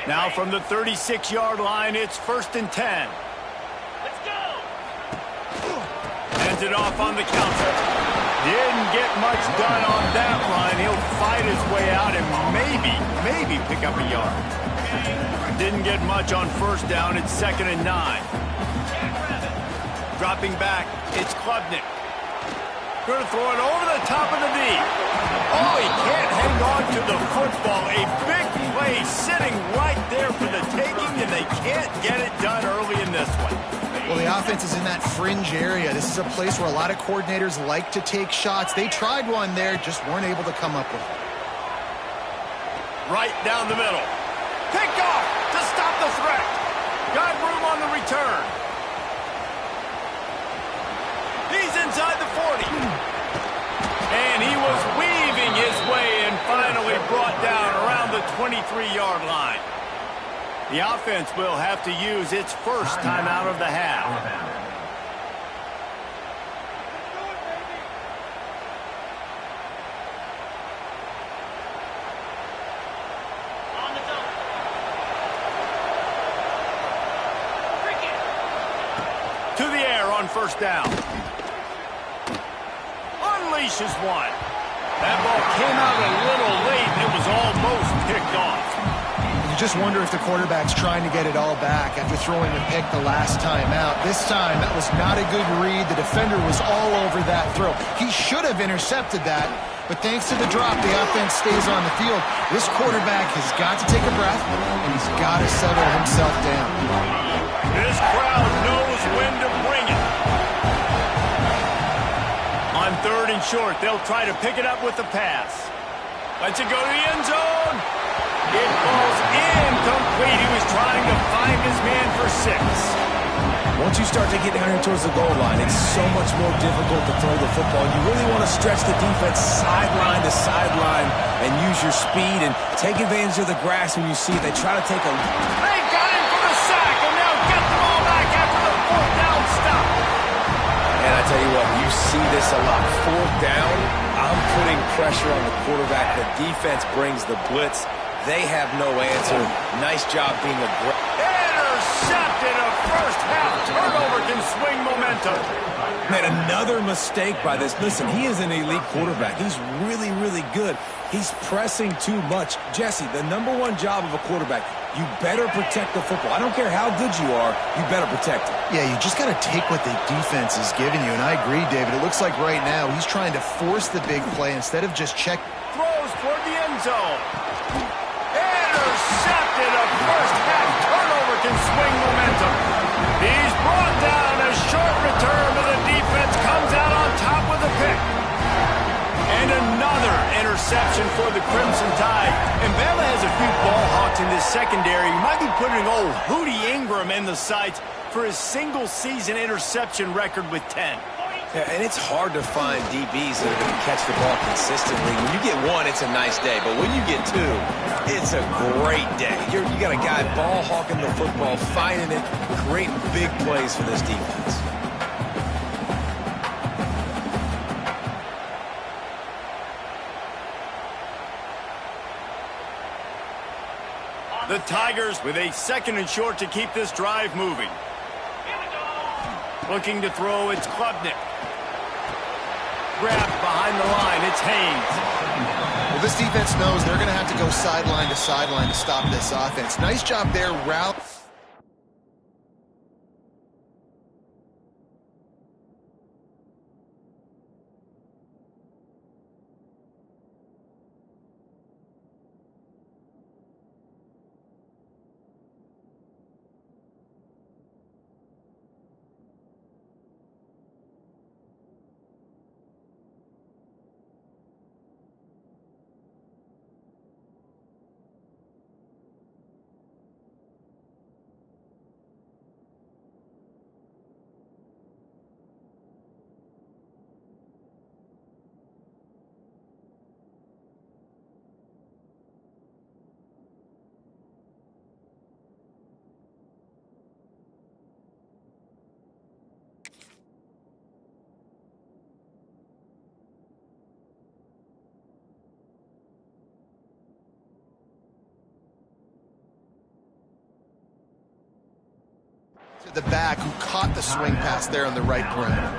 Now from the 36-yard line, it's 1st and 10. Let's go. Hands it off on the counter. Didn't get much done on that run. He'll fight his way out and maybe pick up a yard. Didn't get much on 1st down. It's 2nd and 9. Dropping back, it's Klubnik. Going to throw it over the top of the D. Oh, he can't hang on to the football. A big play sitting right there for the taking, and they can't get it done early in this one. Well, the offense is in that fringe area. This is a place where a lot of coordinators like to take shots. They tried one there, just weren't able to come up with it. Right down the middle. Pick off to stop the threat. Got room on the return. He's inside the 40. And he was weaving his way and finally brought down around the 23-yard line. The offense will have to use its first timeout of the half. On the zone. Cricket. To the air on 1st down. Unleashes one. That ball came out a little late and it was almost picked off. You just wonder if the quarterback's trying to get it all back after throwing a pick the last time out. This time, that was not a good read. The defender was all over that throw. He should have intercepted that, but thanks to the drop, the offense stays on the field. This quarterback has got to take a breath, and he's got to settle himself down. This crowd knows when to bring it. On 3rd and short, they'll try to pick it up with the pass. Lets it go to the end zone. It falls incomplete. He was trying to find his man for 6. Once you start to get down here towards the goal line, it's so much more difficult to throw the football. You really want to stretch the defense sideline to sideline and use your speed and take advantage of the grass when you see it. They try to take a... They got him for the sack and now get the ball back after the 4th down stop. And I tell you what, you see this a lot. 4th down, I'm putting pressure on the quarterback. The defense brings the blitz. They have no answer. Nice job being aggressive. Intercepted. A first half turnover can swing momentum. Man, another mistake by this. Listen, he is an elite quarterback. He's really, really good. He's pressing too much. Jesse, the #1 job of a quarterback, you better protect the football. I don't care how good you are, you better protect it. Yeah, you just got to take what the defense is giving you, and I agree, David. It looks like right now he's trying to force the big play instead of just check. Throws toward the end zone. Intercepted. A first half turnover can swing momentum. He's brought down. A short return, but the defense comes out on top with a pick. And another interception for the Crimson Tide. And Bama has a few ball hawks in this secondary. You might be putting old Hootie Ingram in the sights for his single-season interception record with 10. Yeah, and it's hard to find DBs that are going to catch the ball consistently. When you get 1, it's a nice day. But when you get 2, it's a great day. You got a guy ball hawking the football, finding it, creating big plays for this defense. The Tigers with a 2nd and short to keep this drive moving. Looking to throw, it's Klubnik. Grabbed behind the line, it's Haynes. Well, this defense knows they're going to have to go sideline to stop this offense. Nice job there, route. The back who caught the swing pass there on the right perimeter.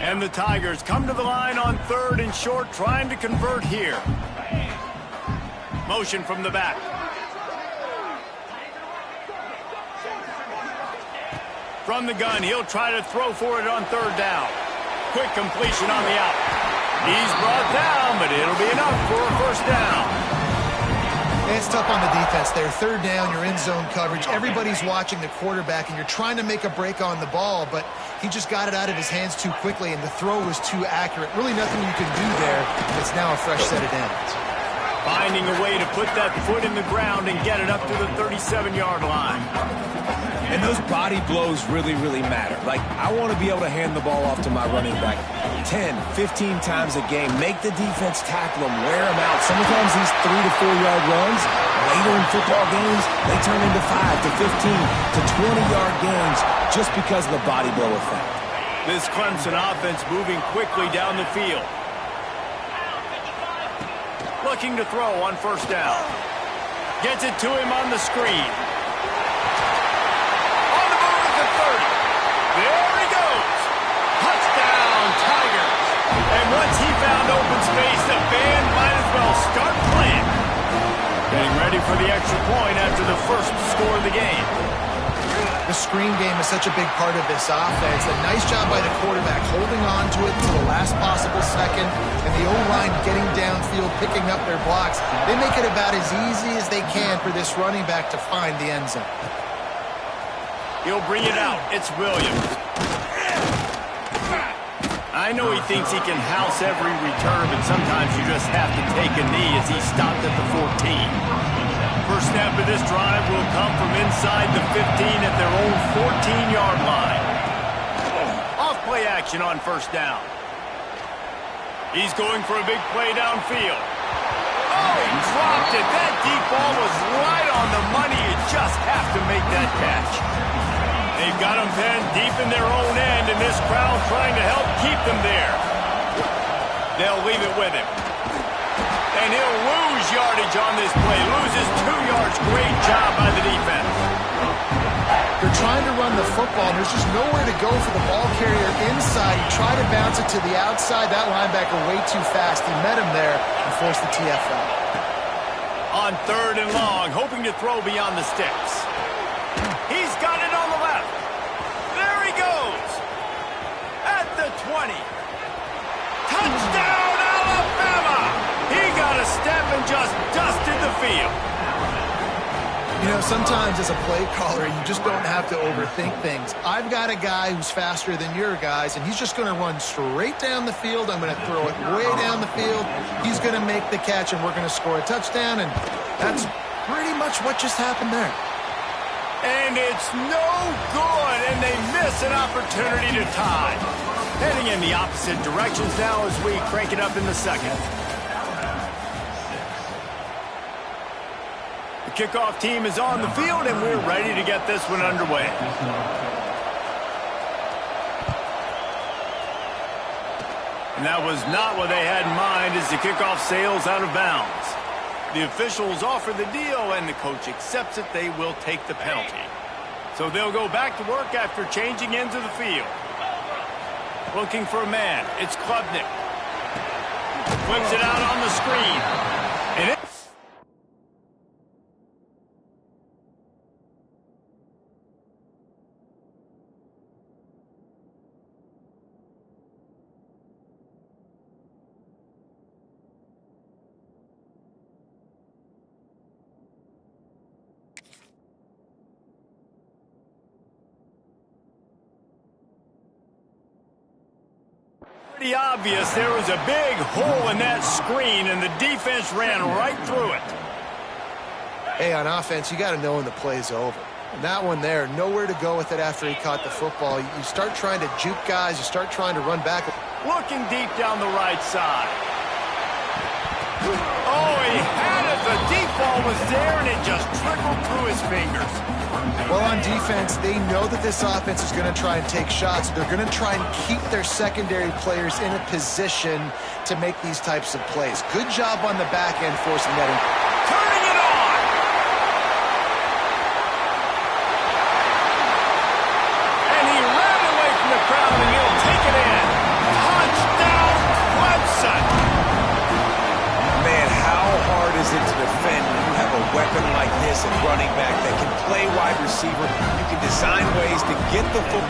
And the Tigers come to the line on 3rd and short, trying to convert here. Motion from the back. From the gun, he'll try to throw for it on 3rd down. Quick completion on the out. He's brought down, but it'll be enough for a 1st down. It's tough on the defense there. 3rd down, you're in zone coverage. Everybody's watching the quarterback, and you're trying to make a break on the ball, but he just got it out of his hands too quickly, and the throw was too accurate. Really nothing you can do there. It's now a fresh set of downs. Finding a way to put that foot in the ground and get it up to the 37-yard line. And those body blows really, really matter. Like, I want to be able to hand the ball off to my running back 10, 15 times a game. Make the defense tackle him, wear him out. Sometimes these 3 to 4 yard runs, later in football games, they turn into 5 to 15 to 20-yard games just because of the body blow effect. This Clemson offense moving quickly down the field. Looking to throw on 1st down. Gets it to him on the screen. On the move at the 30. There he goes. Touchdown, Tigers. And once he found open space, the band might as well start playing. Getting ready for the extra point after the first score of the game. The screen game is such a big part of this offense. A nice job by the quarterback holding on to it to the last possible second, and the O-line getting downfield, picking up their blocks. They make it about as easy as they can for this running back to find the end zone. He'll bring it out. It's Williams. I know he thinks he can house every return, but sometimes you just have to take a knee as he stopped at the 14. First snap of this drive will come from inside the 15 at their own 14-yard line. Off play action on 1st down. He's going for a big play downfield. Oh, he dropped it. That deep ball was right on the money. You just have to make that catch. They've got him penned deep in their own end, and this crowd trying to help keep them there. They'll leave it with him. And he'll lose yardage on this play. Loses 2 yards. Great job by the defense. They're trying to run the football, and there's just nowhere to go for the ball carrier inside. He tried to bounce it to the outside. That linebacker way too fast. He met him there and forced the TFL. On 3rd and long, hoping to throw beyond the sticks. He's got it on the left. There he goes. At the 20. Touchdown, Alabama! He got a step and just dusted the field. You know, sometimes as a play caller, you just don't have to overthink things. I've got a guy who's faster than your guys, and he's just going to run straight down the field. I'm going to throw it way down the field. He's going to make the catch, and we're going to score a touchdown, and that's pretty much what just happened there. And it's no good, and they miss an opportunity to tie. Heading in the opposite directions now as we crank it up in the 2nd. The kickoff team is on the field, and we're ready to get this one underway. And that was not what they had in mind as the kickoff sails out of bounds. The officials offer the deal, and the coach accepts it. They will take the penalty. So they'll go back to work after changing ends of the field. Looking for a man. It's Klubnik. Flips it out on the screen. And it's pretty obvious there was a big hole in that screen, and the defense ran right through it. Hey, on offense, you got to know when the play's over. And that one there, nowhere to go with it after he caught the football. You start trying to juke guys. You start trying to run back. Looking deep down the right side. Oh, he had it. The deep ball was there, and it just trickled through his fingers. Well, on defense, they know that this offense is going to try and take shots. They're going to try and keep their secondary players in a position to make these types of plays. Good job on the back end forcing that in. Turning it on!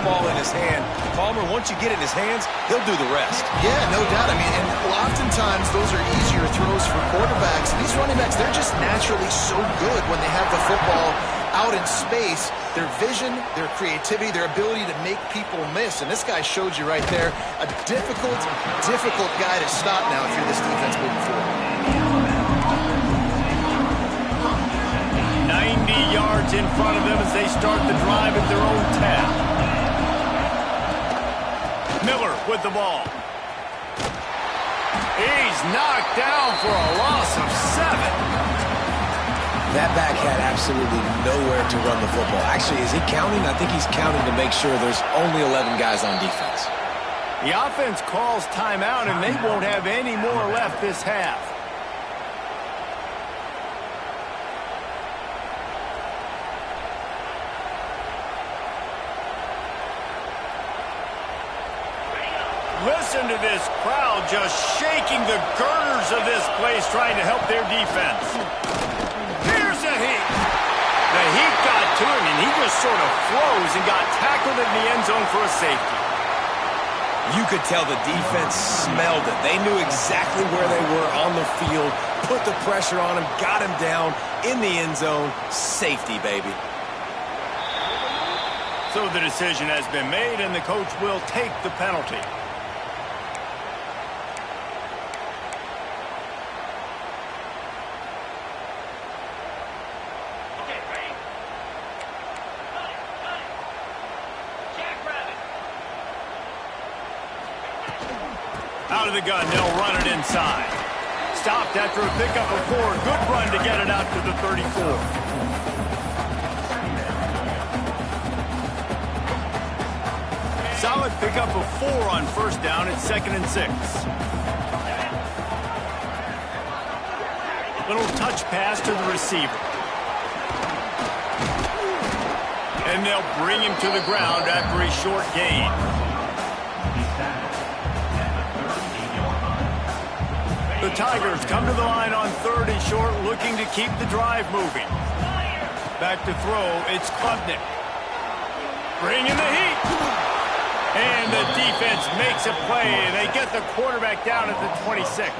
football in his hand. Palmer, once you get it in his hands, he'll do the rest. Yeah, no doubt. I mean, and oftentimes those are easier throws for quarterbacks. These running backs, they're just naturally so good when they have the football out in space. Their vision, their creativity, their ability to make people miss. And this guy showed you right there, a difficult guy to stop now if you're this defense moving forward. 90 yards in front of them as they start the drive at their own 10. Miller with the ball. He's knocked down for a loss of 7. That back had absolutely nowhere to run the football. Actually, is he counting? I think he's counting to make sure there's only 11 guys on defense. The offense calls timeout, and they won't have any more left this half. Listen to this crowd just shaking the girders of this place, trying to help their defense. Here's the heat. The heat got to him, and he just sort of froze and got tackled in the end zone for a safety. You could tell the defense smelled it. They knew exactly where they were on the field, put the pressure on him, got him down in the end zone. Safety, baby. So the decision has been made, and the coach will take the penalty. Out of the gun, they'll run it inside. Stopped after a pickup of 4. Good run to get it out to the 34. Solid pickup of 4 on first down. It's 2nd and 6. Little touch pass to the receiver. And they'll bring him to the ground after a short gain. The Tigers come to the line on 3rd and short, looking to keep the drive moving. Back to throw, it's Klubnik. Bringing the heat. And the defense makes a play. They get the quarterback down at the 26.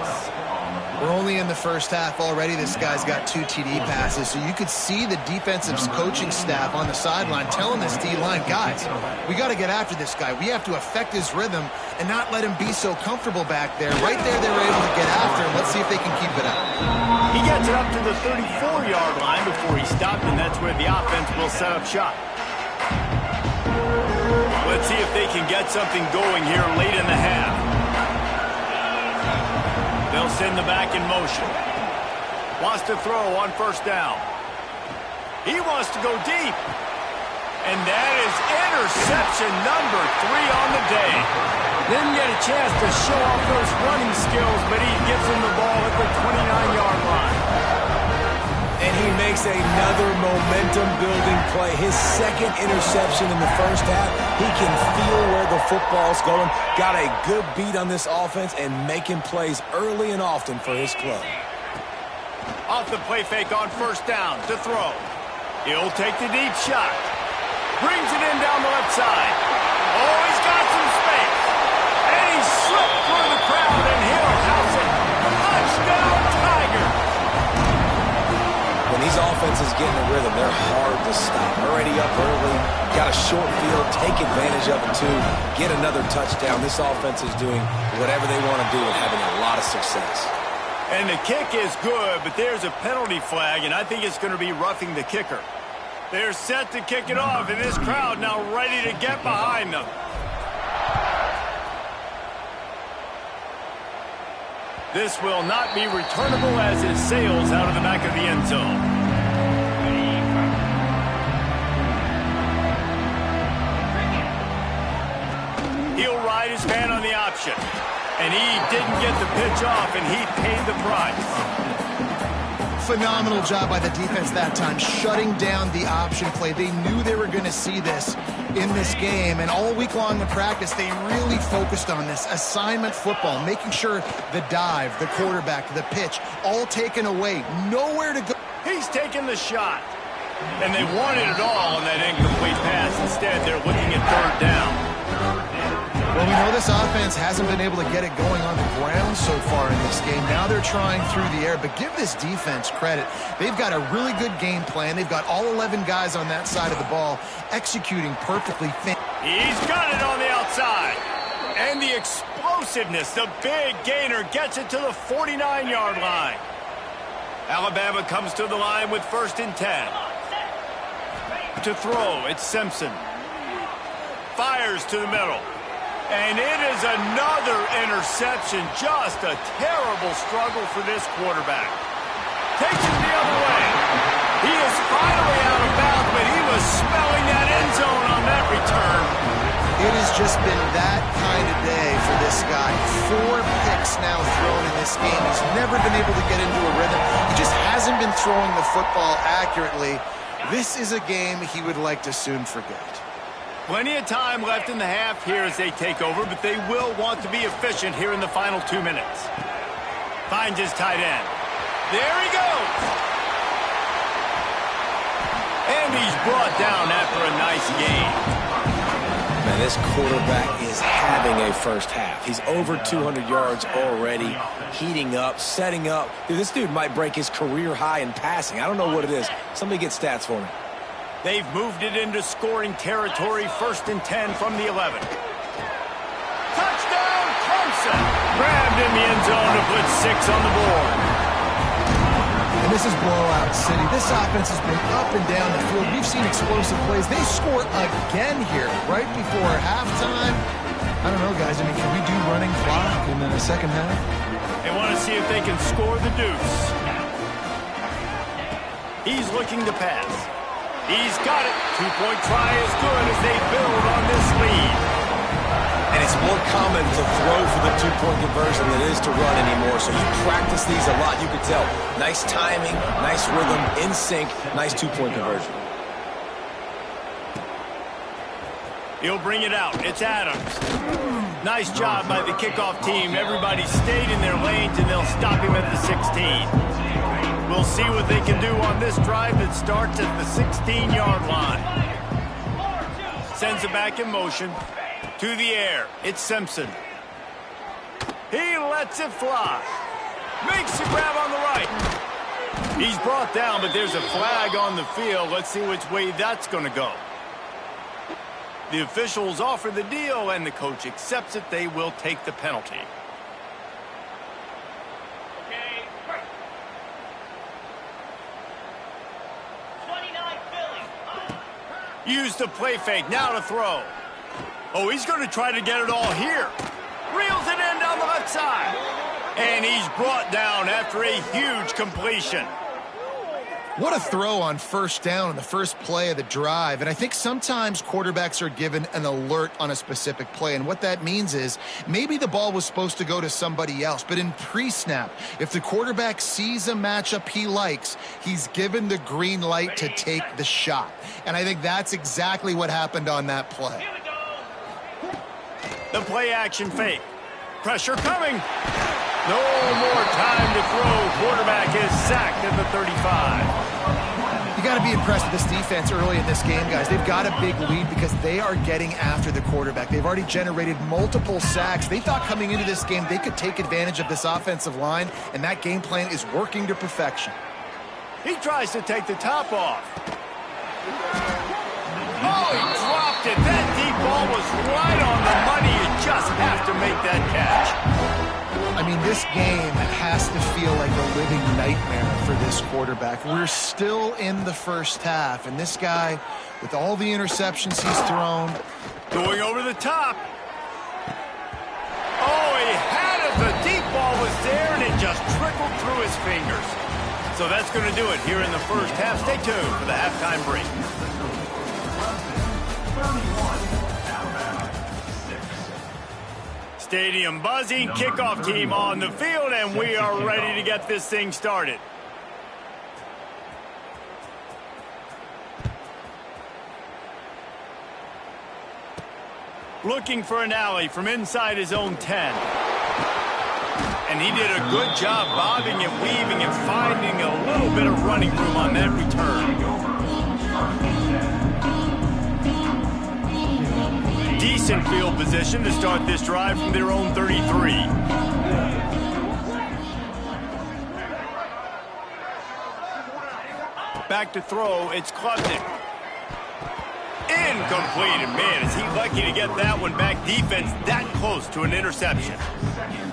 We're only in the first half already. This guy's got 2 TD passes, so you could see the defensive coaching staff on the sideline telling this D-line, guys, we got to get after this guy. We have to affect his rhythm and not let him be so comfortable back there. Right there, they were able to get after him. Let's see if they can keep it up. He gets it up to the 34-yard line before he stopped, and that's where the offense will set up shop. Let's see if they can get something going here late in the half. They'll send the back in motion. Wants to throw on first down. He wants to go deep. And that is interception number 3 on the day. Didn't get a chance to show off those running skills, but he gives him the ball at the 29-yard line. And he makes another momentum-building play. His 2nd interception in the first half. He can feel where the football's going. Got a good beat on this offense and making plays early and often for his club. Off the play fake on first down to throw. He'll take the deep shot. Brings it in down the left side. Oh, he's got some space. And he slipped through the crowd, and he'll house it. Touchdown, Tigers. When these offenses get in a rhythm, they're hard to stop. Already up early, got a short field, take advantage of it too, get another touchdown. This offense is doing whatever they want to do and having a lot of success. And the kick is good, but there's a penalty flag, and I think it's going to be roughing the kicker. They're set to kick it off, and this crowd now ready to get behind them. This will not be returnable as it sails out of the back of the end zone. He'll ride his man on the option. And he didn't get the pitch off, and he paid the price. Phenomenal job by the defense that time, shutting down the option play. They knew they were going to see this in this game, and all week long in practice, they really focused on this assignment football, making sure the dive, the quarterback, the pitch, all taken away, nowhere to go. He's taking the shot. And they wanted it all on that incomplete pass. Instead, they're looking at third down. Well, we know this offense hasn't been able to get it going on the ground so far in this game. Now they're trying through the air, but give this defense credit. They've got a really good game plan. They've got all 11 guys on that side of the ball executing perfectly. He's got it on the outside. And the explosiveness, the big gainer, gets it to the 49-yard line. Alabama comes to the line with 1st and 10. To throw, it's Simpson. Fires to the middle. And it is another interception. Just a terrible struggle for this quarterback. Takes it the other way. He is finally out of bounds, but he was smelling that end zone on that return. It has just been that kind of day for this guy. 4 picks now thrown in this game. He's never been able to get into a rhythm. He just hasn't been throwing the football accurately. This is a game he would like to soon forget. Plenty of time left in the half here as they take over, but they will want to be efficient here in the final 2 minutes. Finds his tight end. There he goes. And he's brought down after a nice game. Man, this quarterback is having a first half. He's over 200 yards already, heating up, setting up. Dude, this dude might break his career high in passing. I don't know what it is. Somebody get stats for me. They've moved it into scoring territory, 1st and 10 from the 11. Touchdown, Thompson! Grabbed in the end zone to put 6 on the board. And this is blowout city. This offense has been up and down the field. We've seen explosive plays. They score again here right before halftime. I don't know, guys. I mean, can we do running clock in the second half? They want to see if they can score the deuce. He's looking to pass. He's got it. 2-point try is good as they build on this lead. And it's more common to throw for the 2-point conversion than it is to run anymore. So you practice these a lot, you can tell. Nice timing, nice rhythm, in sync, nice 2-point conversion. He'll bring it out. It's Adams. Nice job by the kickoff team. Everybody stayed in their lanes, and they'll stop him at the 16. We'll see what they can do on this drive that starts at the 16-yard line. Sends it back in motion. To the air, it's Simpson. He lets it fly. Makes the grab on the right. He's brought down, but there's a flag on the field. Let's see which way that's going to go. The officials offer the deal, and the coach accepts it. They will take the penalty. Okay. 29 Philly. Use the play fake. Now to throw. Oh, he's going to try to get it all here. Reels it in down the left side. And he's brought down after a huge completion. What a throw on 1st down in the first play of the drive. And I think sometimes quarterbacks are given an alert on a specific play. And what that means is maybe the ball was supposed to go to somebody else. But in pre-snap, if the quarterback sees a matchup he likes, he's given the green light to take the shot. And I think that's exactly what happened on that play. The play action fake. Pressure coming. No more time to throw. Quarterback is sacked at the 35. You got to be impressed with this defense early in this game, guys. They've got a big lead because they are getting after the quarterback. They've already generated multiple sacks. They thought coming into this game they could take advantage of this offensive line, and that game plan is working to perfection. He tries to take the top off. Oh, he dropped it. That deep ball was right on the money. You just have to make that catch. I mean, this game has to feel like a living nightmare for this quarterback. We're still in the first half, and this guy, with all the interceptions he's thrown. Going over the top. Oh, he had it. The deep ball was there, and it just trickled through his fingers. So that's going to do it here in the first half. Stay tuned for the halftime break. Stadium buzzing, kickoff team on the field, and we are ready to get this thing started. Looking for an alley from inside his own 10. And he did a good job bobbing and weaving and finding a little bit of running room on that return. Decent field position to start this drive from their own 33. Back to throw, it's Klubnik. Incomplete, and man, is he lucky to get that one back. Defense that close to an interception.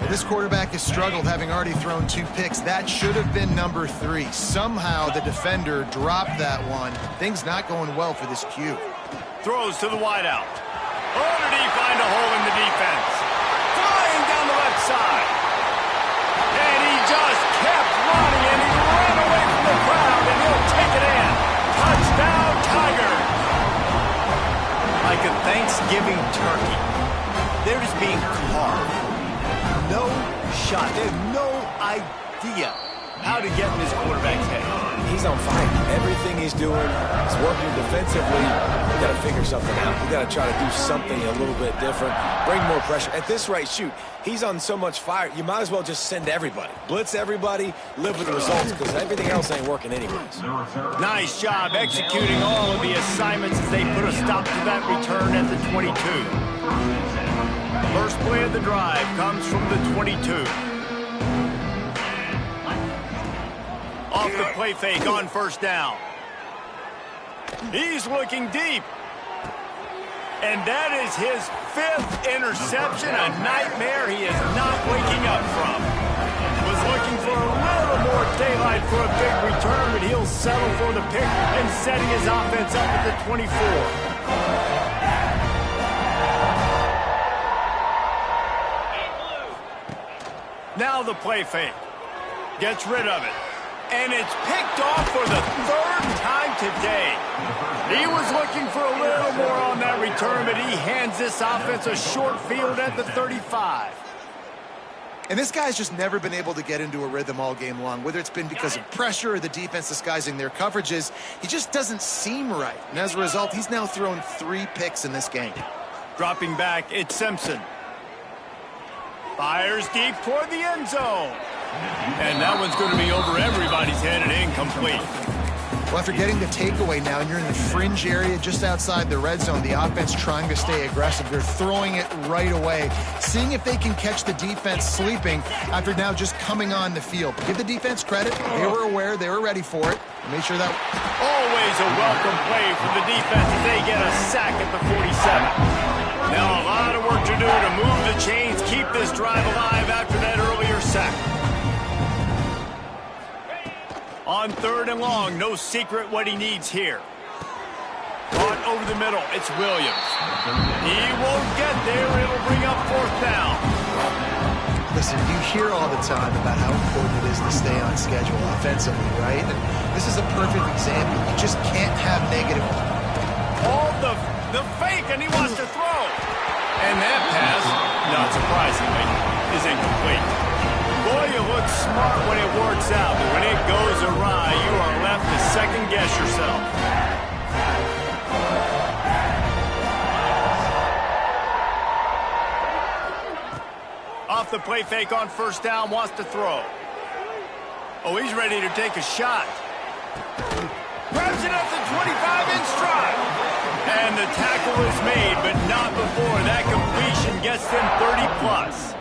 This quarterback has struggled, having already thrown 2 picks. That should have been number 3. Somehow the defender dropped that one. Things not going well for this Q. Throws to the wideout. Oh, did he find a hole in the defense? Flying down the left side. And he just kept running, and he ran away from the crowd, and he'll take it in. Touchdown, Tigers. Like a Thanksgiving turkey, they're just being carved. No shot. They have no idea how to get in this quarterback's head. He's on fire. Everything he's doing is working defensively. You got to figure something out. You got to try to do something a little bit different. Bring more pressure. At this rate, shoot, he's on so much fire, you might as well just send everybody. Blitz everybody, live with the results, because everything else ain't working anyways. Nice job executing all of the assignments as they put a stop to that return at the 22. First play of the drive comes from the 22. Off the play fake on first down. He's looking deep. And that is his 5th interception, a nightmare he is not waking up from. Was looking for a little more daylight for a big return, but he'll settle for the pick and setting his offense up at the 24. Now the play fake. Gets rid of it. And it's picked off for the 3rd time today. He was looking for a little more on that return, but he hands this offense a short field at the 35. And this guy's just never been able to get into a rhythm all game long, whether it's been because of pressure or the defense disguising their coverages. He just doesn't seem right. And as a result, he's now thrown 3 picks in this game. Dropping back, it's Simpson. Fires deep toward the end zone. And that one's going to be over everybody's head and incomplete. Well, after getting the takeaway now, and you're in the fringe area just outside the red zone, the offense trying to stay aggressive. They're throwing it right away, seeing if they can catch the defense sleeping after now just coming on the field. Give the defense credit. They were aware. They were ready for it. Make sure that... Always a welcome play for the defense as they get a sack at the 47. Now a lot of work to do to move the chains, keep this drive alive after that earlier sack. On 3rd and long, no secret what he needs here. Caught over the middle, it's Williams. He won't get there, it'll bring up 4th down. Listen, you hear all the time about how important it is to stay on schedule offensively, right? And this is a perfect example. You just can't have negative... All the fake, and he wants to throw. And that pass, not surprisingly, is incomplete. Boy, you look smart when it works out, but when it goes awry, you are left to second-guess yourself. Off the play fake on first down, wants to throw. Oh, he's ready to take a shot. Grabs it up to 25 in stride. And the tackle is made, but not before that completion gets them 30-plus.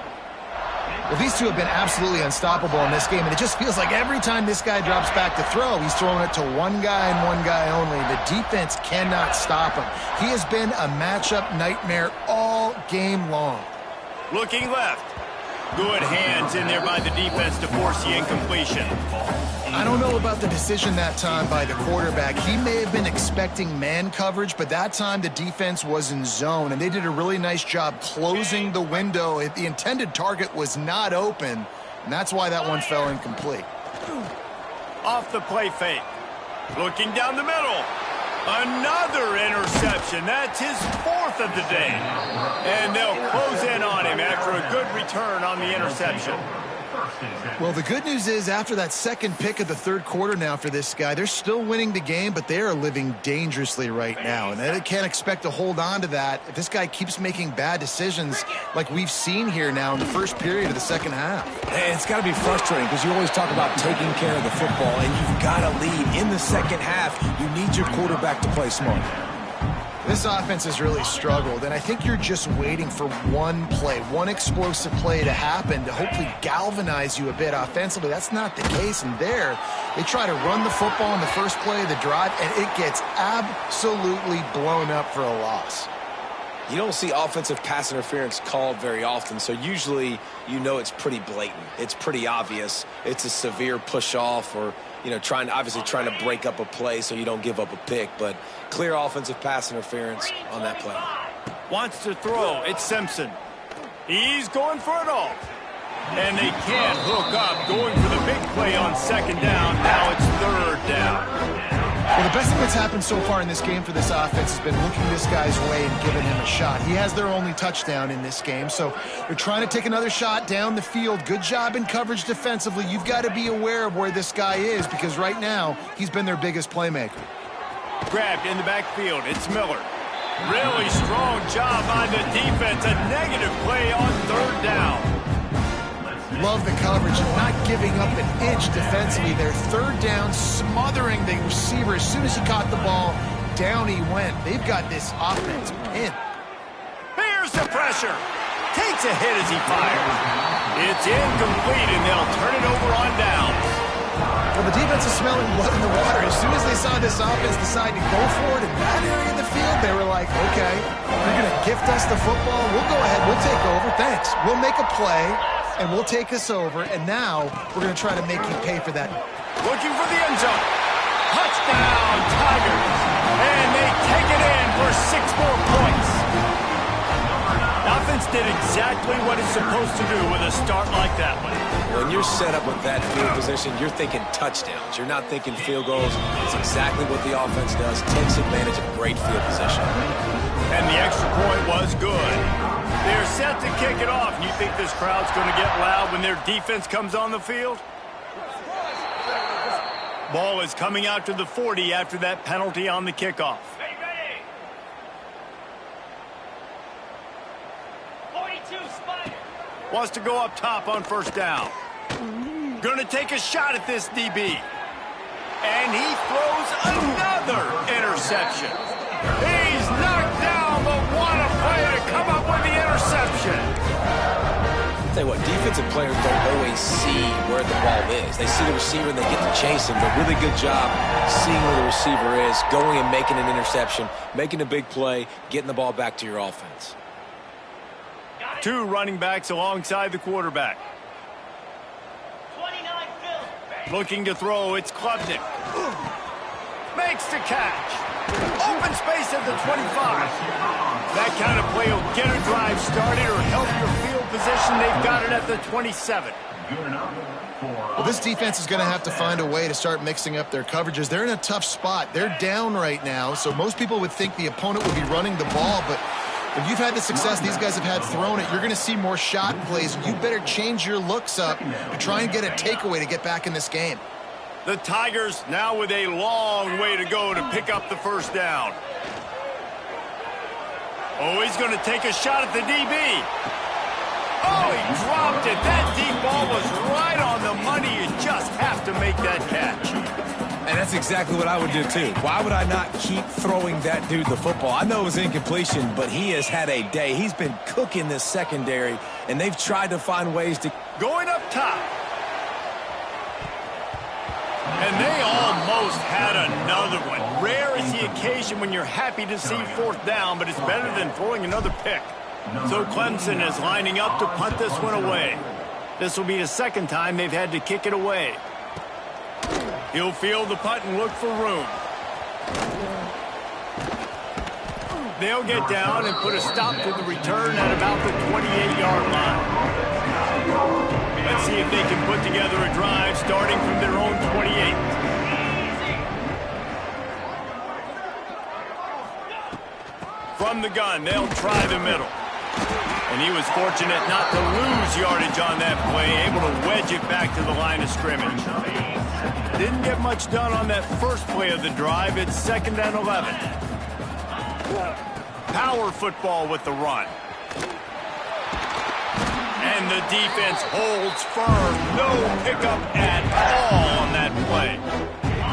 Well, these two have been absolutely unstoppable in this game, and it just feels like every time this guy drops back to throw, he's throwing it to one guy and one guy only. The defense cannot stop him. He has been a matchup nightmare all game long. Looking left. Good hands in there by the defense to force the incompletion. I don't know about the decision that time by the quarterback. He may have been expecting man coverage, but that time the defense was in zone, and they did a really nice job closing the window. The intended target was not open, and that's why that one fell incomplete. Off the play fake. Looking down the middle. Another interception. That's his 4th of the day. And they'll close in on him after a good return on the interception. Well, the good news is after that second pick of the third quarter now for this guy, they're still winning the game, but they are living dangerously right now. And they can't expect to hold on to that if this guy keeps making bad decisions like we've seen here now in the first period of the second half. And it's got to be frustrating because you always talk about taking care of the football, and you've got to lead in the second half. You need your quarterback to play smart. This offense has really struggled, and I think you're just waiting for one play, one explosive play to happen to hopefully galvanize you a bit offensively. That's not the case, and there, they try to run the football in the first play of the drive, and it gets absolutely blown up for a loss. You don't see offensive pass interference called very often, so usually you know it's pretty blatant. It's pretty obvious. It's a severe push-off or, you know, obviously trying to break up a play so you don't give up a pick, but clear offensive pass interference on that play. Wants to throw. It's Simpson. He's going for it all. And they can't hook up, going for the big play on second down. Now it's third down. Well, the best thing that's happened so far in this game for this offense has been looking this guy's way and giving him a shot. He has their only touchdown in this game, so they're trying to take another shot down the field. Good job in coverage defensively. You've got to be aware of where this guy is because right now he's been their biggest playmaker. Grabbed in the backfield. It's Miller. Really strong job by the defense. A negative play on third down. Love the coverage and not giving up an inch defensively. They're third down, smothering the receiver. As soon as he caught the ball, down he went. They've got this offense pinned. Here's the pressure. Takes a hit as he fires. It's incomplete, and they'll turn it over on downs. Well, the defense is smelling blood in the water. As soon as they saw this offense decide to go for it in that area of the field, they were like, okay, you're going to gift us the football. We'll go ahead. We'll take over. Thanks. We'll make a play, and we'll take us over. And now we're going to try to make you pay for that. Looking for the end zone. Touchdown, Tigers. And they take it in for 6 more points. Offense did exactly what it's supposed to do with a start like that one. When you're set up with that field position, you're thinking touchdowns. You're not thinking field goals. It's exactly what the offense does. Takes advantage of great field position. And the extra point was good. They're set to kick it off. You think this crowd's going to get loud when their defense comes on the field? Ball is coming out to the 40 after that penalty on the kickoff. Wants to go up top on first down. Gonna take a shot at this DB. And he throws another interception. He's knocked down, but what a play to come up with the interception. I'll tell you what, defensive players don't always see where the ball is. They see the receiver and they get to chase him, but really good job seeing where the receiver is, going and making an interception, making a big play, getting the ball back to your offense. 2 running backs alongside the quarterback. 29 Phil. Looking to throw, it's Klubnik. Makes the catch. Open space at the 25. That kind of play will get a drive started or help your field position. They've got it at the 27. Well, this defense is going to have to find a way to start mixing up their coverages. They're in a tough spot. They're down right now, so most people would think the opponent would be running the ball, but if you've had the success these guys have had throwing it, you're going to see more shot plays. You better change your looks up to try and get a takeaway to get back in this game. The Tigers now with a long way to go to pick up the first down. Oh, he's going to take a shot at the DB. Oh, he dropped it. That deep ball was right on the money. You just have to make that catch. And that's exactly what I would do, too. Why would I not keep throwing that dude the football? I know it was incompletion, but he has had a day. He's been cooking this secondary, and they've tried to find ways to... Going up top. And they almost had another one. Rare is the occasion when you're happy to see fourth down, but it's better than throwing another pick. So Clemson is lining up to punt this one away. This will be the second time they've had to kick it away. He'll field the punt and look for room. They'll get down and put a stop to the return at about the 28-yard line. Let's see if they can put together a drive starting from their own 28. From the gun, they'll try the middle. And he was fortunate not to lose yardage on that play, able to wedge manage it back to the line of scrimmage. Didn't get much done on that first play of the drive. It's 2nd and 11. Power football with the run. And the defense holds firm. No pickup at all on that play.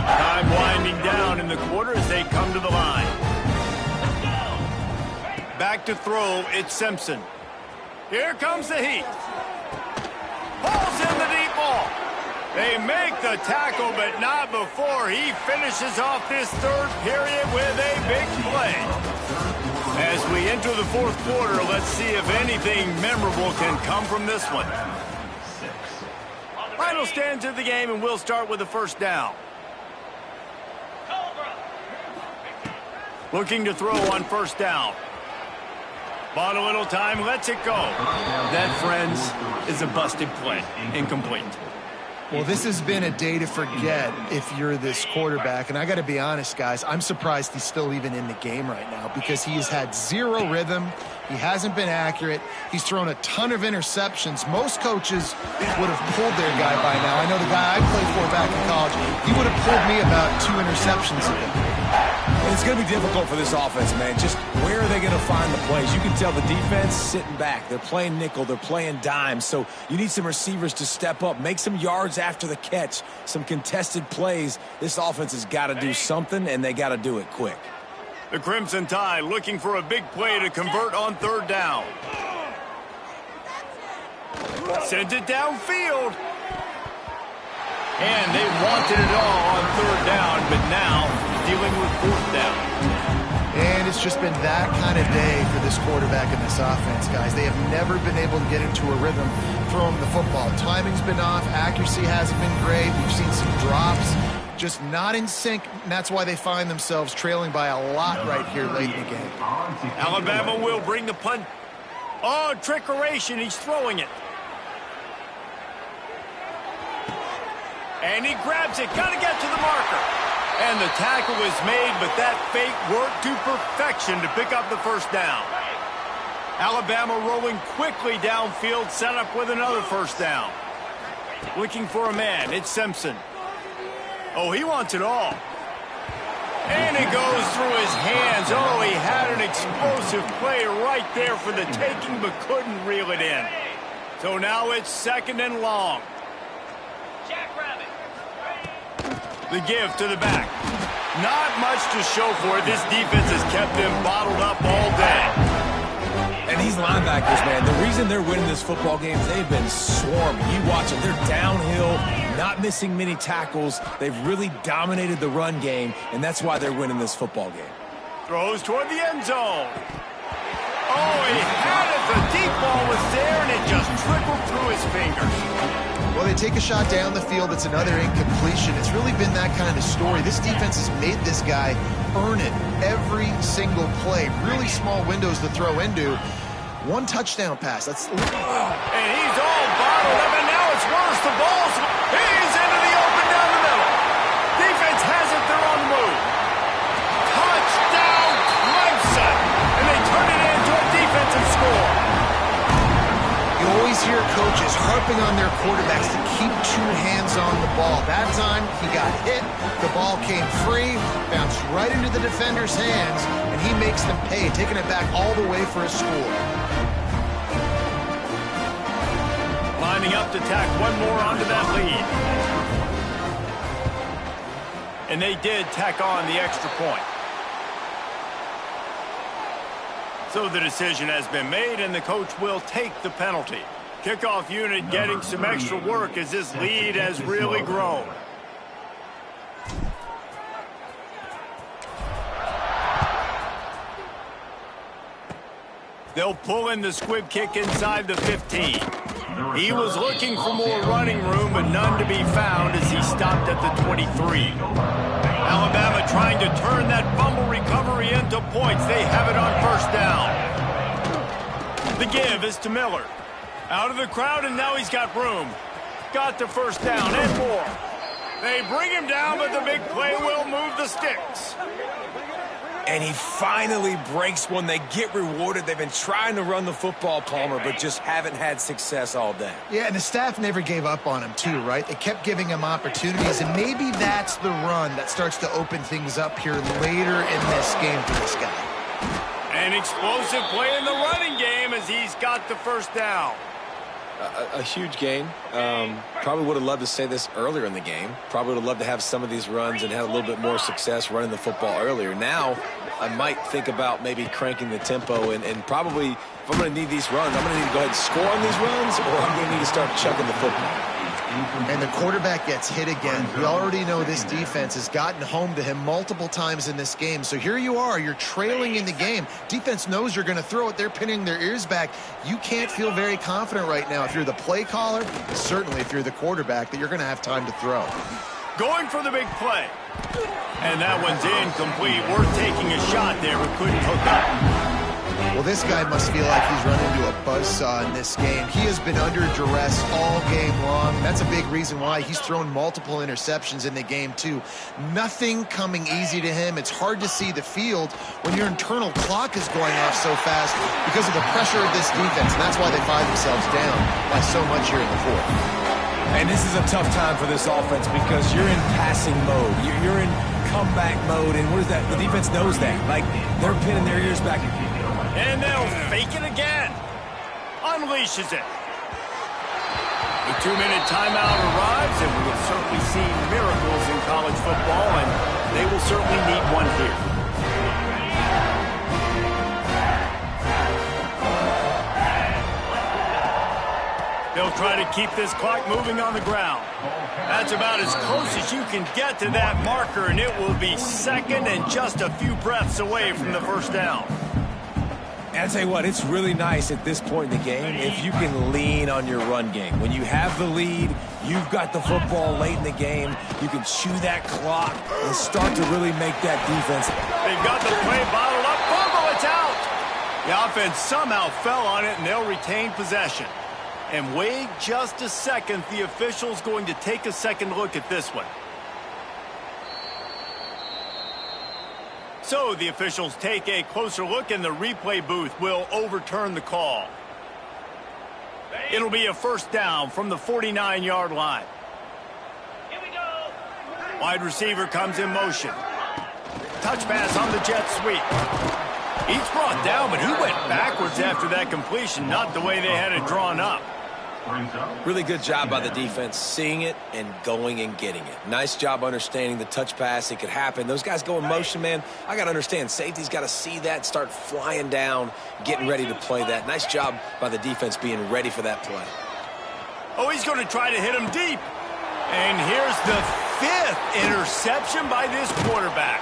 Time winding down in the quarter as they come to the line. Back to throw, it's Simpson. Here comes the heat. Pulls in the deep ball. They make the tackle, but not before he finishes off this third period with a big play. As we enter the fourth quarter, let's see if anything memorable can come from this one. Final stands of the game, and we'll start with the first down. Looking to throw on first down. Bought a little time, lets it go. That, friends, is a busted play. Incomplete. Well, this has been a day to forget if you're this quarterback. And I got to be honest, guys, I'm surprised he's still even in the game right now because he has had zero rhythm. He hasn't been accurate. He's thrown a ton of interceptions. Most coaches would have pulled their guy by now. I know the guy I played for back in college, he would have pulled me about 2 interceptions ago. And it's going to be difficult for this offense, man. Just where are they going to find the plays? You can tell the defense sitting back. They're playing nickel. They're playing dime. So you need some receivers to step up, make some yards after the catch, some contested plays. This offense has got to do something, and they got to do it quick. The Crimson Tide looking for a big play to convert on third down. Sends it downfield. And they wanted it all on third down, but now dealing with fourth down. And it's just been that kind of day for this quarterback and this offense, guys. They have never been able to get into a rhythm throwing the football. Timing's been off. Accuracy hasn't been great. We've seen some drops. Just not in sync, and that's why they find themselves trailing by a lot right here late in the game. Alabama will bring the punt. Oh, trickeration. He's throwing it. And he grabs it. Got to get to the marker. And the tackle is made, but that fake worked to perfection to pick up the first down. Alabama rolling quickly downfield, set up with another first down. Looking for a man. It's Simpson. Oh, he wants it all. And it goes through his hands. Oh, he had an explosive play right there for the taking, but couldn't reel it in. So now it's 2nd and long. The give to the back. Not much to show for it. This defense has kept them bottled up all day. And these linebackers, man, the reason they're winning this football game is they've been swarming. You watch them. They're downhill, not missing many tackles. They've really dominated the run game, and that's why they're winning this football game. Throws toward the end zone. Oh, he had it. The deep ball was there, and it just trickled through his fingers. Well, they take a shot down the field. It's another incompletion. It's really been that kind of story. This defense has made this guy earn it every single play. Really small windows to throw into. One touchdown pass. That's. And he's all bottled up, and now it's worse. The ball's. He's into the open down the middle. Defense has it. They're on the move. Touchdown, Clemson. And they turn it into a defensive score. You always hear coaches harping on their quarterbacks to keep 2 hands on the ball. That time, he got hit. The ball came free, bounced right into the defender's hands, and he makes them pay, taking it back all the way for a score. Lining up to tack one more onto that lead. And they did tack on the extra point. So the decision has been made, and the coach will take the penalty. Kickoff unit getting some extra work as this lead has really grown. They'll pull in the squib kick inside the 15. He was looking for more running room, but none to be found as he stopped at the 23. Alabama trying to turn that fumble recovery into points. They have it on first down. The give is to Miller. Out of the crowd, and now he's got room. Got the first down and more. They bring him down, but the big play will move the sticks. And he finally breaks one. They get rewarded. They've been trying to run the football, Palmer, but just haven't had success all day. Yeah, and the staff never gave up on him too, right? They kept giving him opportunities, and maybe that's the run that starts to open things up here later in this game for this guy. An explosive play in the running game as he's got the first down. A huge gain. Probably would have loved to say this earlier in the game. Probably would have loved to have some of these runs and had a little bit more success running the football earlier. Now, I might think about maybe cranking the tempo and probably, if I'm going to need these runs, I'm going to need to go ahead and score on these runs, or I'm going to need to start chucking the football. And the quarterback gets hit again. We already know this defense has gotten home to him multiple times in this game. So here you are, you're trailing in the game. Defense knows you're going to throw it. They're pinning their ears back. You can't feel very confident right now if you're the play caller, certainly if you're the quarterback, that you're going to have time to throw. Going for the big play. And that one's incomplete. We're taking a shot there, but couldn't hook up. Well, this guy must feel like he's run into a buzzsaw in this game. He has been under duress all game long. That's a big reason why he's thrown multiple interceptions in the game, too. Nothing coming easy to him. It's hard to see the field when your internal clock is going off so fast because of the pressure of this defense, and that's why they find themselves down by so much here in the fourth. And this is a tough time for this offense because you're in passing mode. You're in comeback mode, and what is that? The defense knows that. Like, they're pinning their ears back. And they'll fake it again. Unleashes it. The 2-minute timeout arrives, and we have certainly seen miracles in college football, and they will certainly need one here. They'll try to keep this clock moving on the ground. That's about as close as you can get to that marker, and it will be second and just a few breaths away from the first down. And I tell you what, it's really nice at this point in the game if you can lean on your run game. When you have the lead, you've got the football late in the game, you can chew that clock and start to really make that defense. They've got the play bottled up. Fumble, it's out. The offense somehow fell on it, and they'll retain possession. And wait just a second. The official's going to take a second look at this one. So the officials take a closer look, and the replay booth will overturn the call. It'll be a first down from the 49-yard line. Here we go. Wide receiver comes in motion. Touch pass on the jet sweep. He's brought down, but he went backwards after that completion, not the way they had it drawn up. Really good job by the defense, seeing it and going and getting it. Nice job understanding the touch pass. It could happen. Those guys go in motion, man. I got to understand. Safety's got to see that, start flying down, getting ready to play that. Nice job by the defense being ready for that play. Oh, he's going to try to hit him deep. And here's the 5th interception by this quarterback.